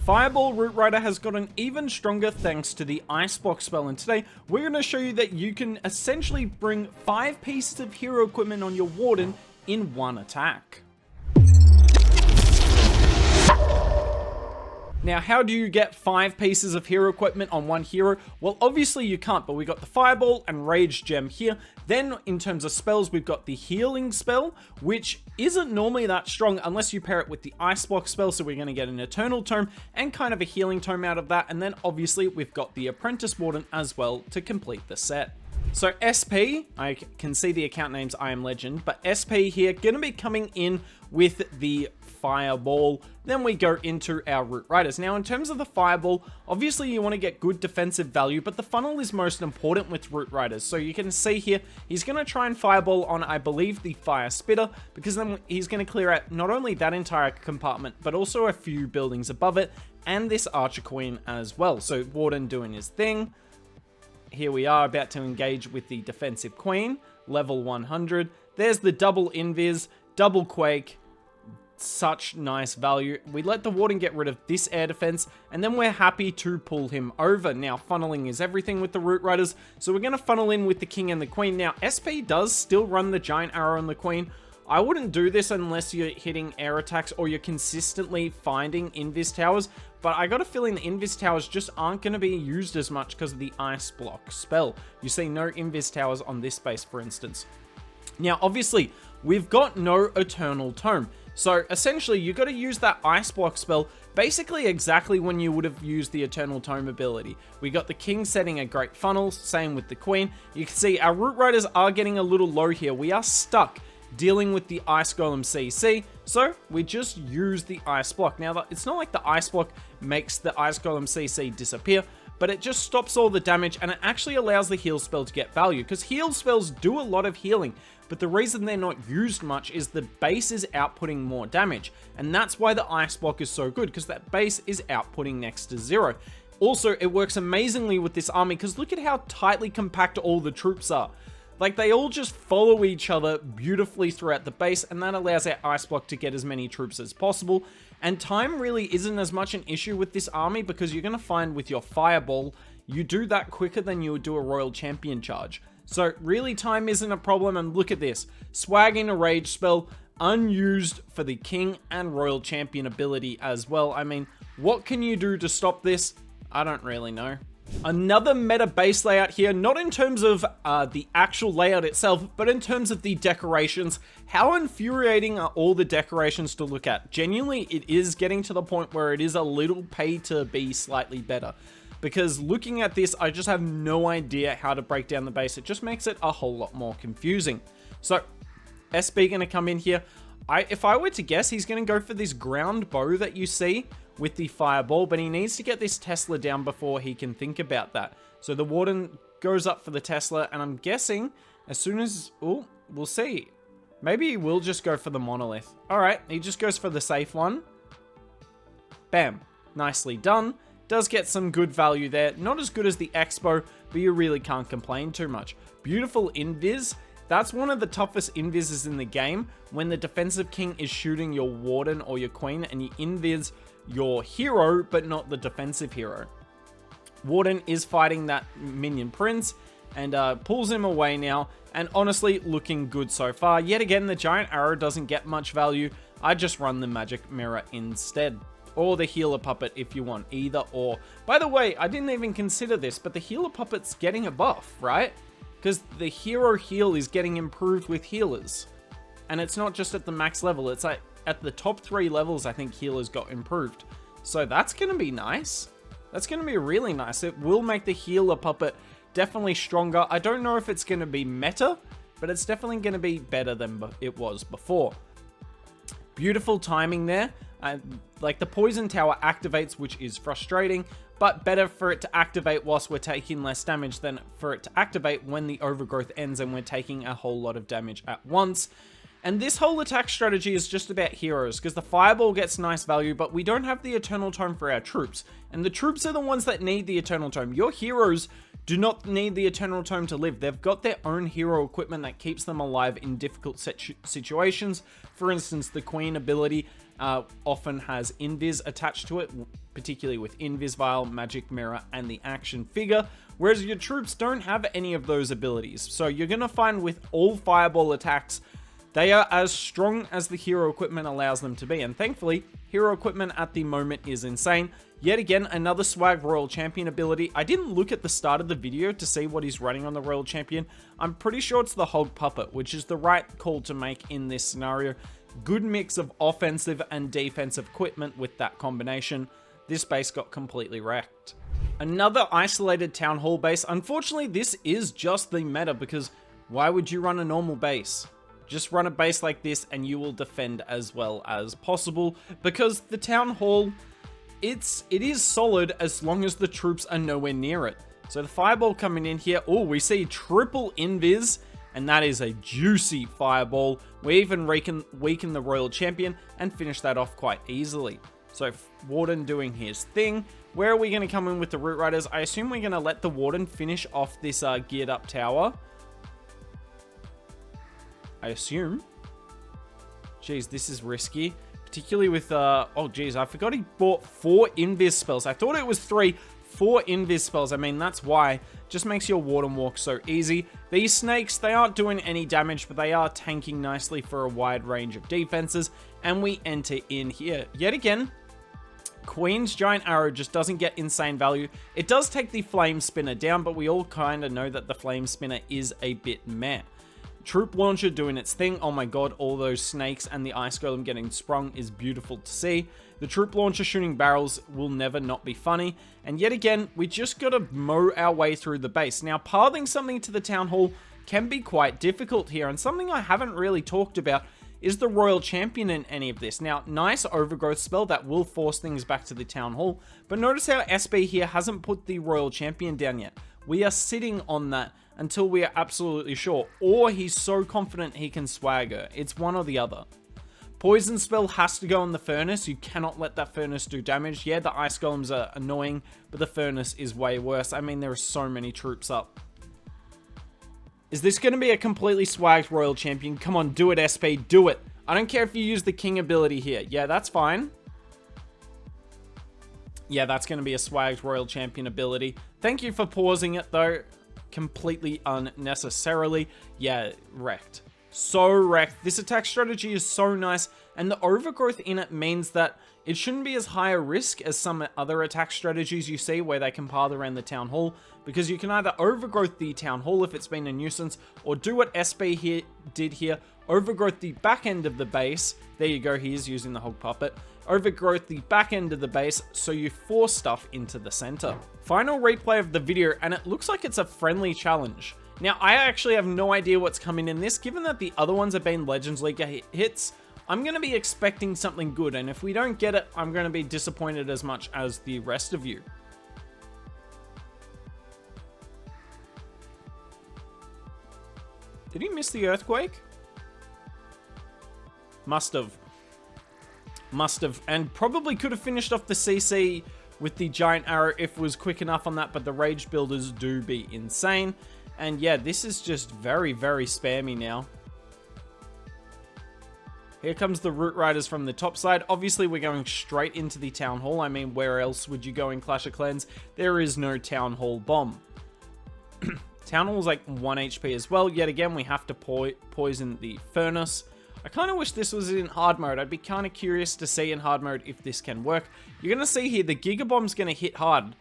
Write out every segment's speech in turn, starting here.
Fireball Root Rider has gotten even stronger thanks to the Icebox spell, and today we're going to show you that you can essentially bring 5 pieces of hero equipment on your Warden in one attack. Now, how do you get 5 pieces of hero equipment on one hero? Well, obviously you can't, but we got the Fireball and Rage Gem here. Then, in terms of spells, we've got the Healing spell, which isn't normally that strong unless you pair it with the Icebox spell, so we're going to get an Eternal Tome and kind of a Healing Tome out of that. And then, obviously, we've got the Apprentice Warden as well to complete the set. So SP, I can see the account names I Am Legend, but SP here, going to be coming in with the Fireball. Then we go into our Root Riders. Now, in terms of the Fireball, obviously you want to get good defensive value, but the funnel is most important with Root Riders. So you can see here, he's going to try and Fireball on, I believe, the Fire Spitter, because then he's going to clear out not only that entire compartment, but also a few buildings above it, and this Archer Queen as well. So Warden doing his thing. Here we are about to engage with the Defensive Queen, level 100. There's the double Invis, double Quake. Such nice value. We let the Warden get rid of this air defense, and then we're happy to pull him over. Now, funneling is everything with the Root Riders, so we're going to funnel in with the King and the Queen. Now, SP does still run the Giant Arrow on the Queen. I wouldn't do this unless you're hitting air attacks or you're consistently finding Invis Towers, but I got a feeling the Invis Towers just aren't going to be used as much because of the Ice Block spell. You see no Invis Towers on this base, for instance. Now, obviously, we've got no Eternal Tome. So, essentially, you've got to use that Ice Block spell basically exactly when you would have used the Eternal Tome ability. We got the King setting a great funnel, same with the Queen. You can see our Root Riders are getting a little low here. We are stuck dealing with the Ice Golem CC, so we just use the Ice Block. Now, it's not like the Ice Block makes the Ice Golem CC disappear, but it just stops all the damage, and it actually allows the heal spell to get value, because heal spells do a lot of healing, but the reason they're not used much is the base is outputting more damage, and that's why the Ice Block is so good, because that base is outputting next to 0. Also, it works amazingly with this army, because look at how tightly compact all the troops are. Like, they all just follow each other beautifully throughout the base, and that allows our Ice Block to get as many troops as possible. And time really isn't as much an issue with this army, because you're going to find with your Fireball, you do that quicker than you would do a Royal Champion charge. So really, time isn't a problem, and look at this. Swag in a Rage spell, unused for the King and Royal Champion ability as well. I mean, what can you do to stop this? I don't really know. Another meta base layout here, not in terms of the actual layout itself, but in terms of the decorations. How infuriating are all the decorations to look at? Genuinely, it is getting to the point where it is a little pay to be slightly better. Because looking at this, I just have no idea how to break down the base. It just makes it a whole lot more confusing. So, SB going to come in here. If I were to guess, he's going to go for this ground bow that you see with the Fireball, but he needs to get this Tesla down before he can think about that. So the Warden goes up for the Tesla, and I'm guessing as soon as... Oh, we'll see. Maybe he will just go for the Monolith. Alright, he just goes for the safe one. Bam. Nicely done. Does get some good value there. Not as good as the Expo, but you really can't complain too much. Beautiful Invis. That's one of the toughest Invises in the game, when the Defensive King is shooting your Warden or your Queen, and you Invis your hero, but not the defensive hero. Warden is fighting that Minion Prince, and pulls him away now, and honestly, looking good so far. Yet again, the Giant Arrow doesn't get much value. I just run the Magic Mirror instead. Or the Healer Puppet if you want, either or. By the way, I didn't even consider this, but the Healer Puppet's getting a buff, right? Because the hero heal is getting improved with healers. And it's not just at the max level, it's like at the top 3 levels, I think healers got improved. So that's going to be nice. That's going to be really nice. It will make the Healer Puppet definitely stronger. I don't know if it's going to be meta, but it's definitely going to be better than it was before. Beautiful timing there. Like the Poison Tower activates, which is frustrating, but better for it to activate whilst we're taking less damage than for it to activate when the overgrowth ends and we're taking a whole lot of damage at once. And this whole attack strategy is just about heroes, because the Fireball gets nice value, but we don't have the Eternal Tome for our troops. And the troops are the ones that need the Eternal Tome. Your heroes do not need the Eternal Tome to live. They've got their own hero equipment that keeps them alive in difficult situations. For instance, the Queen ability often has invis attached to it, particularly with invis vial, magic mirror, and the action figure, whereas your troops don't have any of those abilities. So you're going to find with all fireball attacks, they are as strong as the hero equipment allows them to be, and thankfully, hero equipment at the moment is insane. Yet again, another swag Royal Champion ability. I didn't look at the start of the video to see what he's running on the Royal Champion. I'm pretty sure it's the Hog Puppet, which is the right call to make in this scenario. Good mix of offensive and defensive equipment with that combination. This base got completely wrecked. Another isolated Town Hall base. Unfortunately, this is just the meta, because why would you run a normal base? Just run a base like this and you will defend as well as possible, because the Town Hall, it is solid as long as the troops are nowhere near it. So the Fireball coming in here. Oh, we see triple invis, and that is a juicy Fireball. We even weaken the Royal Champion and finish that off quite easily. So Warden doing his thing. Where are we going to come in with the Root Riders? I assume we're going to let the Warden finish off this geared up tower. I assume. Jeez, this is risky. Particularly with, oh geez, I forgot he bought 4 invis spells. I thought it was 3. 4 invis spells. I mean, that's why. Just makes your Warden walk so easy. These snakes, they aren't doing any damage, but they are tanking nicely for a wide range of defenses. And we enter in here. Yet again, Queen's Giant Arrow just doesn't get insane value. It does take the Flame Spinner down, but we all kind of know that the Flame Spinner is a bit meh. Troop Launcher doing its thing. Oh my god, all those snakes and the Ice Golem getting sprung is beautiful to see. The Troop Launcher shooting barrels will never not be funny. And yet again, we just gotta mow our way through the base. Now, pathing something to the Town Hall can be quite difficult here, and something I haven't really talked about is the Royal Champion in any of this. Now, nice overgrowth spell that will force things back to the Town Hall, but notice how SB here hasn't put the Royal Champion down yet. We are sitting on that until we are absolutely sure, or he's so confident he can swagger. It's one or the other. Poison spell has to go in the Furnace. You cannot let that Furnace do damage. Yeah, the Ice Golems are annoying, but the Furnace is way worse. I mean, there are so many troops up. Is this going to be a completely swagged Royal Champion? Come on, do it, SP, do it. I don't care if you use the King ability here. Yeah, that's fine. Yeah, that's going to be a swagged Royal Champion ability. Thank you for pausing it, though. Completely unnecessarily. Yeah, wrecked. So wrecked. This attack strategy is so nice, and the overgrowth in it means that it shouldn't be as high a risk as some other attack strategies you see where they can path around the Town Hall, because you can either overgrowth the Town Hall if it's been a nuisance, or do what SB here did here, overgrowth the back end of the base. There you go, he is using the Hog Puppet. Overgrowth the back end of the base so you force stuff into the center. Final replay of the video, and it looks like it's a friendly challenge. Now, I actually have no idea what's coming in this. Given that the other ones have been Legends League hits, I'm going to be expecting something good, and if we don't get it, I'm going to be disappointed as much as the rest of you. Did he miss the Earthquake? Must have. Must have, and probably could have finished off the CC with the Giant Arrow if it was quick enough on that, but the Rage Builders do be insane. And yeah, this is just very, very spammy now. Here comes the Root Riders from the top side. Obviously, we're going straight into the Town Hall. I mean, where else would you go in Clash of Clans? There is no Town Hall bomb. Town Hall's like 1 HP as well. Yet again, we have to poison the Furnace. I kind of wish this was in hard mode. I'd be kind of curious to see in hard mode if this can work. You're going to see here, the Giga Bomb's going to hit hard.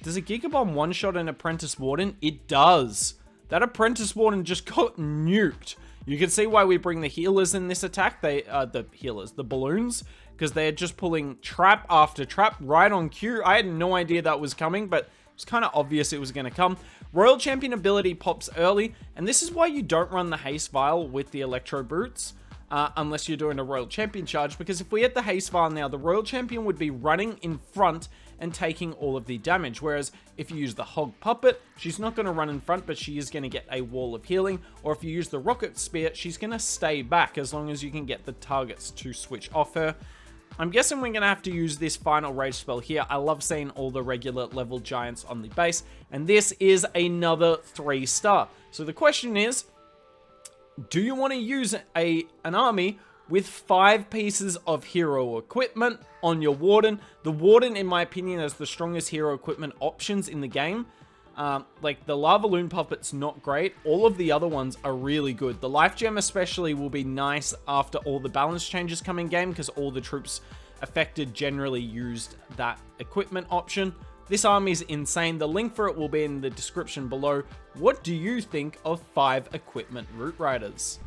Does a Giga Bomb one-shot an Apprentice Warden? It does. That Apprentice Warden just got nuked. You can see why we bring the healers in this attack. The balloons, because they're just pulling trap after trap right on cue. I had no idea that was coming, but it was kind of obvious it was going to come. Royal Champion ability pops early, and this is why you don't run the Haste Vial with the Electro Boots, unless you're doing a Royal Champion charge, because if we had the Haste Vial now, the Royal Champion would be running in front and taking all of the damage, whereas if you use the Hog Puppet, she's not going to run in front, but she is going to get a wall of healing, or if you use the Rocket Spear, she's going to stay back as long as you can get the targets to switch off her. I'm guessing we're going to have to use this final rage spell here. I love seeing all the regular level giants on the base, and this is another 3-star. So the question is, do you want to use an army with 5 pieces of hero equipment on your Warden. The Warden, in my opinion, has the strongest hero equipment options in the game. Like, the Lava Loon Puppet's not great. All of the other ones are really good. The Life Gem especially will be nice after all the balance changes come in game, because all the troops affected generally used that equipment option. This army is insane. The link for it will be in the description below. What do you think of 5 equipment Root Riders?